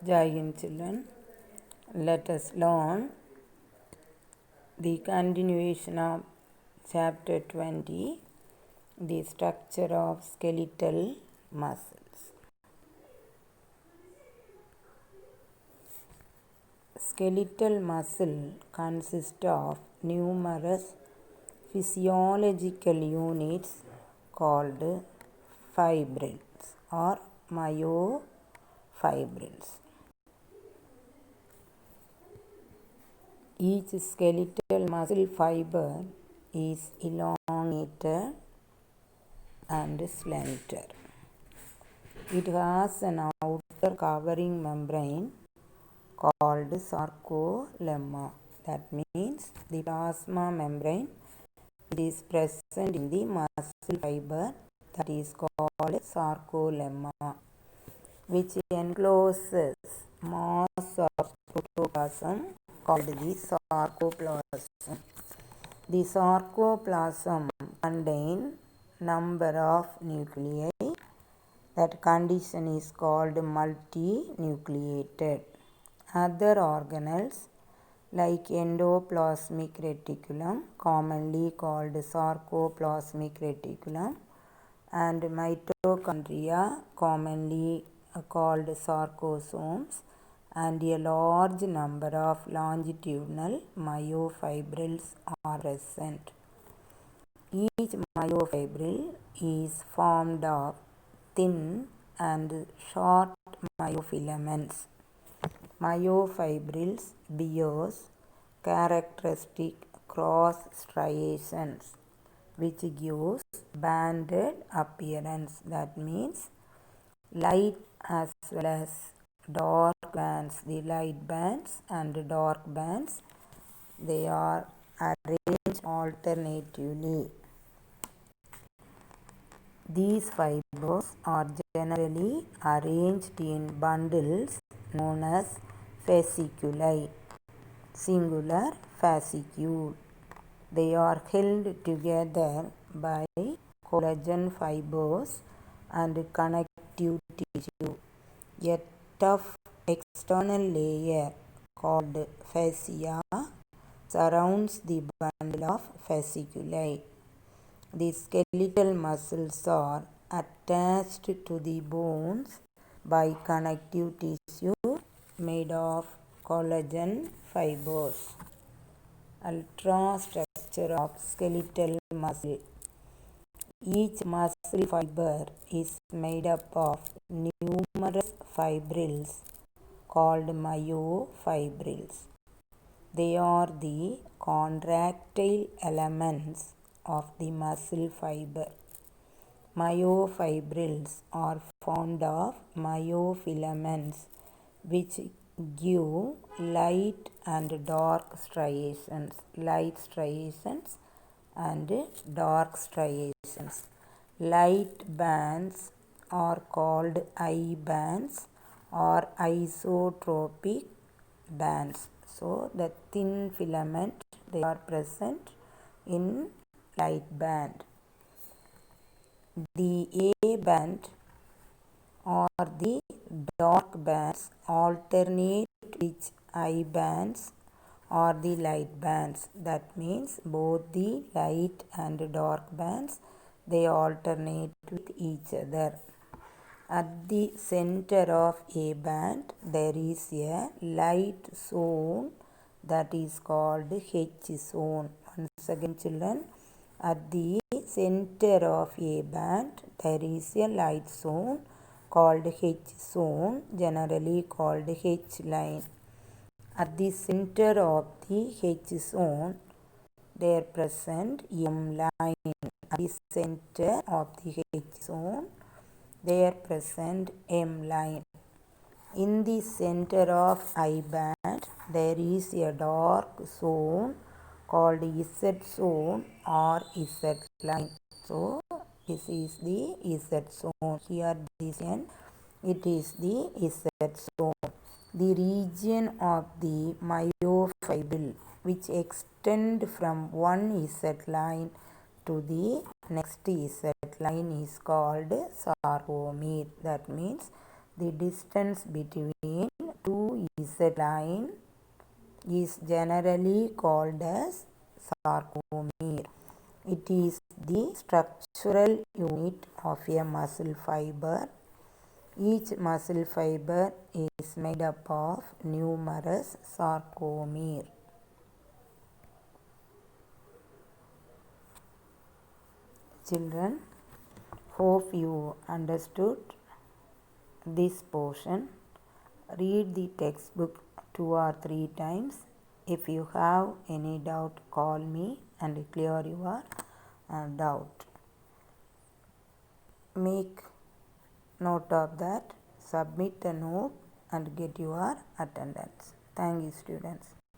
Jai Hind children, let us learn the continuation of chapter 20, the structure of skeletal muscles. Skeletal muscle consists of numerous physiological units called fibrils or myofibrils. Each skeletal muscle fiber is elongated and slender. It has an outer covering membrane called sarcolemma. That means the plasma membrane is present in the muscle fiber, that is called sarcolemma, which encloses mass of protoplasm called the sarcoplasm. The sarcoplasm contains number of nuclei. That condition is called multinucleated. Other organelles like endoplasmic reticulum, commonly called sarcoplasmic reticulum, and mitochondria, commonly called sarcosomes, and a large number of longitudinal myofibrils are present. Each myofibril is formed of thin and short myofilaments. Myofibrils bears characteristic cross striations which gives banded appearance. That means light as well as dark bands. The light bands and dark bands, they are arranged alternatively. These fibers are generally arranged in bundles known as fasciculi, singular fascicule. They are held together by collagen fibers and connective tissue. A tough external layer called fascia surrounds the bundle of fasciculi. The skeletal muscles are attached to the bones by connective tissue made of collagen fibers. Ultrastructure of skeletal muscle. Each muscle fiber is made up of numerous fibrils called myofibrils. They are the contractile elements of the muscle fiber. Myofibrils are formed of myofilaments which give light and dark striations, light striations and dark striations. Light bands are called I bands or isotropic bands. So the thin filament, they are present in light band. The A band or the dark bands alternate with I bands or the light bands. That means both the light and dark bands, they alternate with each other. At the center of A band, there is a light zone that is called H zone. Once again children, at the center of A band, there is a light zone called H zone, generally called H line. At the center of the H zone, there present M line. At the center of the H zone, there present M line. In the center of I band, there is a dark zone called Z zone or Z line. So this is the Z zone. Here this end, it is the Z zone. The region of the myofibril which extend from one Z line to the next Z line is called sarcomere. That means the distance between to Z line is generally called as sarcomere. It is the structural unit of a muscle fiber. Each muscle fiber is made up of numerous sarcomere. Children, hope you understood this portion. Read the textbook 2 or 3 times. If you have any doubt, call me and clear your doubt. Make note of that, submit a note and get your attendance. Thank you, students.